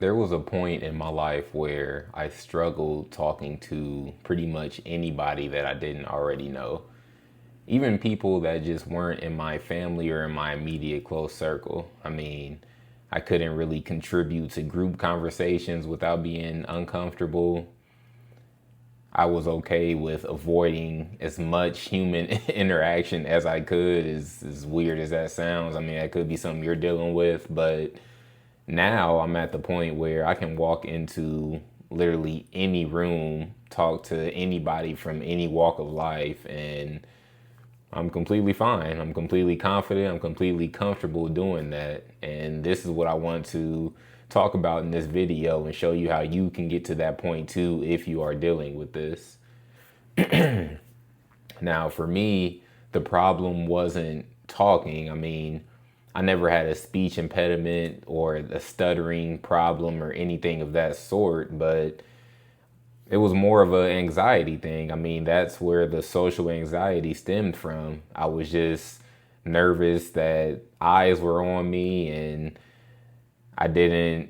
There was a point in my life where I struggled talking to pretty much anybody that I didn't already know. Even people that just weren't in my family or in my immediate close circle. I couldn't really contribute to group conversations without being uncomfortable. I was okay with avoiding as much human interaction as I could, as weird as that sounds. That could be something you're dealing with, but now I'm at the point where I can walk into literally any room, talk to anybody from any walk of life, and I'm completely fine. I'm completely confident. I'm completely comfortable doing that. And this is what I want to talk about in this video and show you how you can get to that point too if you are dealing with this. Now, for me, the problem wasn't talking. I never had a speech impediment or a stuttering problem or anything of that sort, but it was more of an anxiety thing. That's where the social anxiety stemmed from. I was just nervous that eyes were on me and I didn't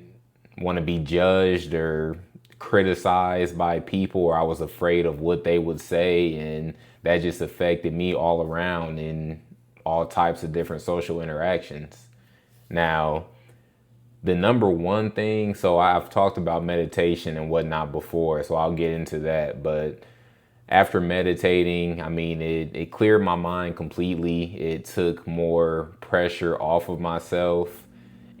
want to be judged or criticized by people, or I was afraid of what they would say, and that just affected me all around in all types of different social interactions. Now, the number one thing, so I've talked about meditation and whatnot before, so I'll get into that. But after meditating, it cleared my mind completely. It took more pressure off of myself.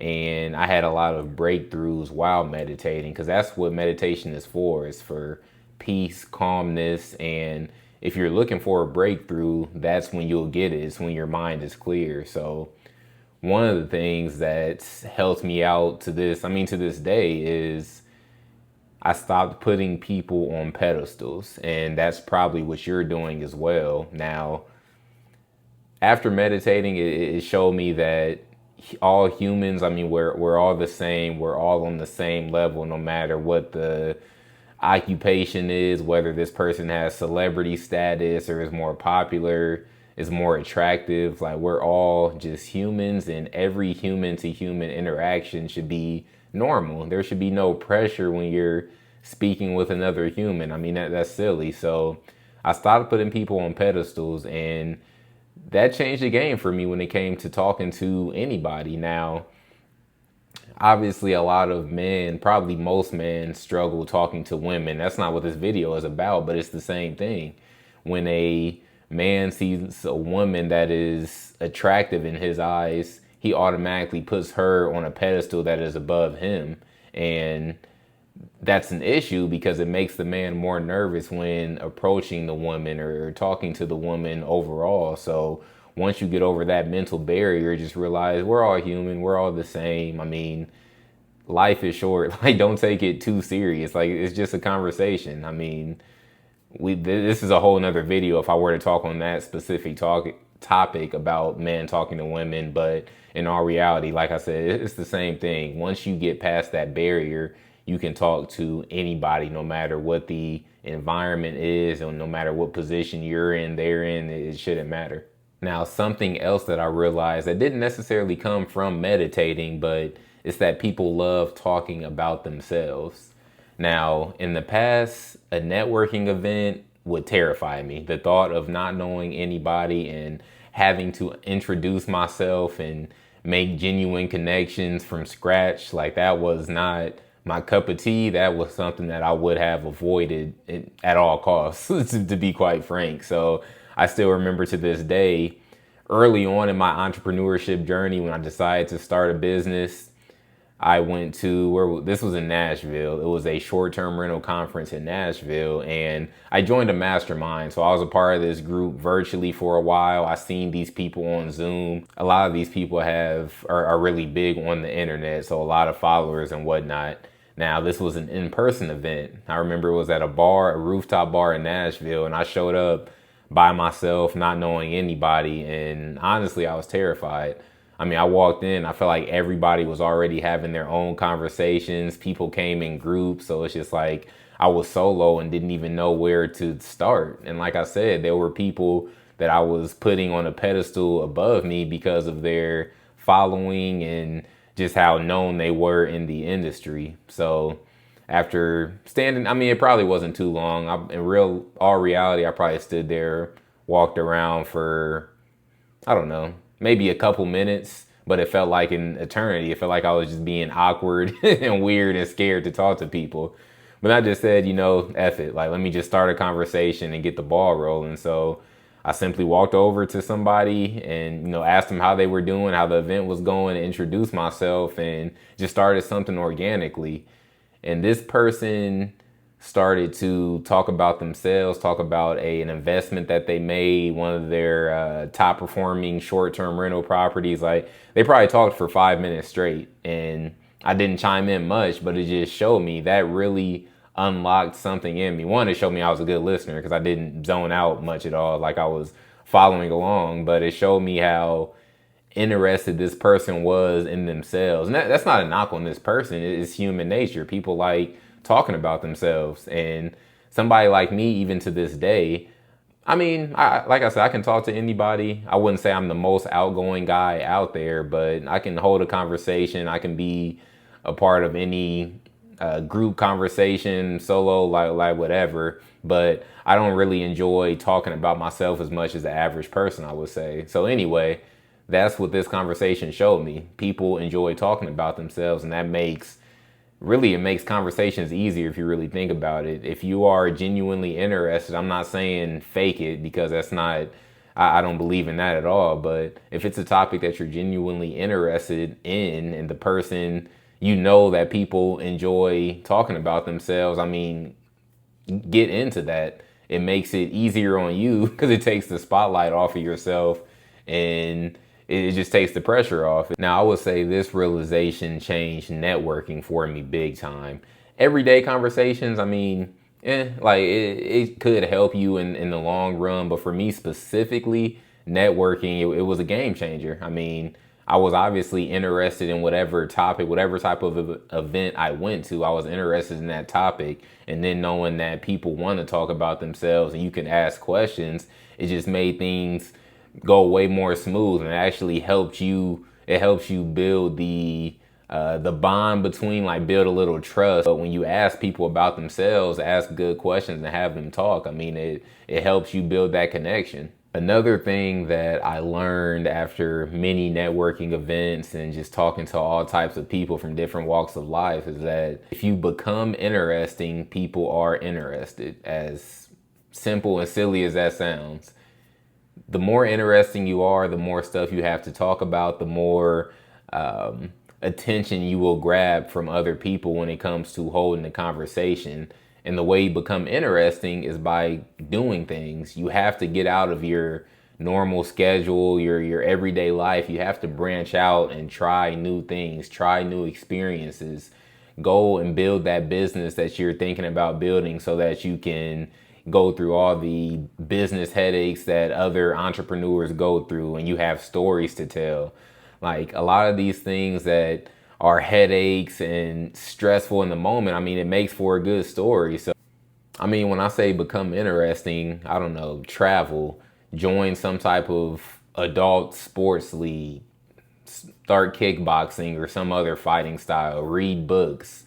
And I had a lot of breakthroughs while meditating, because that's what meditation is for. It's for peace, calmness. And if you're looking for a breakthrough, that's when you'll get it. It's when your mind is clear. So one of the things that's helped me out to this day is I stopped putting people on pedestals. And that's probably what you're doing as well. Now, after meditating, it showed me that all humans, we're all the same. We're all on the same level, no matter what the occupation is, whether this person has celebrity status or is more popular, is more attractive. Like, we're all just humans, and every human to human interaction should be normal. There should be no pressure when you're speaking with another human. That's silly. So I stopped putting people on pedestals, and that changed the game for me when it came to talking to anybody. Now, obviously, a lot of men, probably most men, struggle talking to women. That's not what this video is about, but it's the same thing. When a man sees a woman that is attractive in his eyes, he automatically puts her on a pedestal that is above him. And that's an issue because it makes the man more nervous when approaching the woman or talking to the woman overall. So once you get over that mental barrier, just realize we're all human. We're all the same. Life is short. Like, don't take it too serious. Like, it's just a conversation. This is a whole nother video if I were to talk on that specific topic about men talking to women. But in all reality, like I said, it's the same thing. Once you get past that barrier, you can talk to anybody, no matter what the environment is, or no matter what position you're in, they're in. It shouldn't matter. Now, something else that I realized that didn't necessarily come from meditating, but it's that people love talking about themselves. Now, in the past, a networking event would terrify me. The thought of not knowing anybody and having to introduce myself and make genuine connections from scratch, like, that was not my cup of tea. That was something that I would have avoided at all costs, to be quite frank. So I still remember to this day, early on in my entrepreneurship journey, when I decided to start a business, I went to this was in Nashville. It was a short-term rental conference in Nashville, and I joined a mastermind. So I was a part of this group virtually for a while. I seen these people on Zoom. A lot of these people are really big on the internet, so a lot of followers and whatnot. Now, this was an in-person event. I remember it was at a rooftop bar in Nashville, and I showed up by myself, not knowing anybody, and honestly, I was terrified. I walked in, I felt like everybody was already having their own conversations. People came in groups, so it's just like I was solo and didn't even know where to start. And like I said, there were people that I was putting on a pedestal above me because of their following and just how known they were in the industry. So after standing, I mean, it probably wasn't too long. All reality, I probably stood there, walked around for, I don't know, maybe a couple minutes, but it felt like an eternity. It felt like I was just being awkward and weird and scared to talk to people. But I just said, F it. Like, let me just start a conversation and get the ball rolling. So I simply walked over to somebody and, asked them how they were doing, how the event was going, and introduced myself and just started something organically. And this person started to talk about themselves, talk about an investment that they made, one of their top performing short-term rental properties. Like, they probably talked for 5 minutes straight, and I didn't chime in much, but it just showed me that really unlocked something in me. One, it showed me I was a good listener because I didn't zone out much at all, like I was following along, but it showed me how interested this person was in themselves. And that's not a knock on this person. It's human nature. People like talking about themselves. And somebody like me, even to this day, I mean, like I said, I can talk to anybody. I wouldn't say I'm the most outgoing guy out there, but I can hold a conversation. I can be a part of any group conversation, solo, like whatever. But I don't really enjoy talking about myself as much as the average person, I would say. So anyway, that's what this conversation showed me. People enjoy talking about themselves, and it makes conversations easier if you really think about it. If you are genuinely interested, I'm not saying fake it because that's not, I don't believe in that at all. But if it's a topic that you're genuinely interested in and the person, that people enjoy talking about themselves, I mean, get into that. It makes it easier on you because it takes the spotlight off of yourself and it just takes the pressure off. Now, I would say this realization changed networking for me big time. Everyday conversations, I mean, it could help you in the long run. But for me specifically, networking, it was a game changer. I mean, I was obviously interested in whatever topic, whatever type of event I went to, I was interested in that topic. And then knowing that people want to talk about themselves and you can ask questions, it just made things go way more smooth, and it actually helps you build the bond between, like, build a little trust. But when you ask people about themselves, ask good questions and have them talk, I mean, it helps you build that connection. Another thing that I learned after many networking events and just talking to all types of people from different walks of life is that if you become interesting, people are interested. As simple and silly as that sounds, the more interesting you are, the more stuff you have to talk about, the more attention you will grab from other people when it comes to holding a conversation. And the way you become interesting is by doing things. You have to get out of your normal schedule, your everyday life. You have to branch out and try new things, try new experiences. Go and build that business that you're thinking about building so that you can go through all the business headaches that other entrepreneurs go through, and you have stories to tell. Like, a lot of these things that are headaches and stressful in the moment, I mean, it makes for a good story. So, I mean, when I say become interesting, I don't know, travel, join some type of adult sports league, start kickboxing or some other fighting style, read books.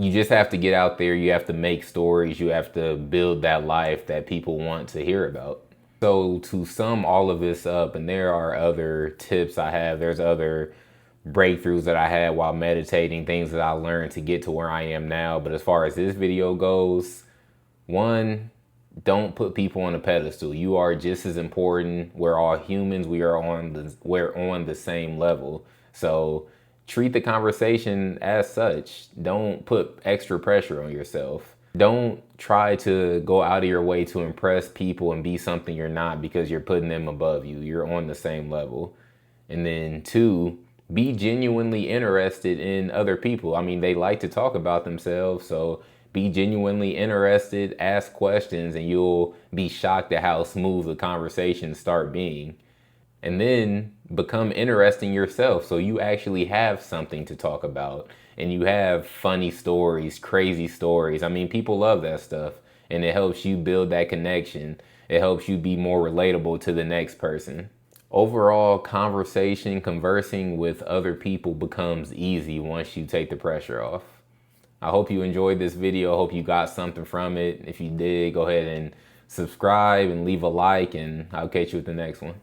You just have to get out there. You have to make stories. You have to build that life that people want to hear about. So to sum all of this up, and there are other tips I have, there's other breakthroughs that I had while meditating, things that I learned to get to where I am now. But as far as this video goes, one, don't put people on a pedestal. You are just as important. We're all humans. We're on the same level. So treat the conversation as such. Don't put extra pressure on yourself. Don't try to go out of your way to impress people and be something you're not because you're putting them above you. You're on the same level. And then two, be genuinely interested in other people. I mean, they like to talk about themselves, so be genuinely interested, ask questions, and you'll be shocked at how smooth the conversations start being. And then become interesting yourself so you actually have something to talk about and you have funny stories, crazy stories. I mean, people love that stuff, and it helps you build that connection. It helps you be more relatable to the next person. overall conversing with other people becomes easy once you take the pressure off. I hope you enjoyed this video. I hope you got something from it. If you did, go ahead and subscribe and leave a like, and I'll catch you with the next one.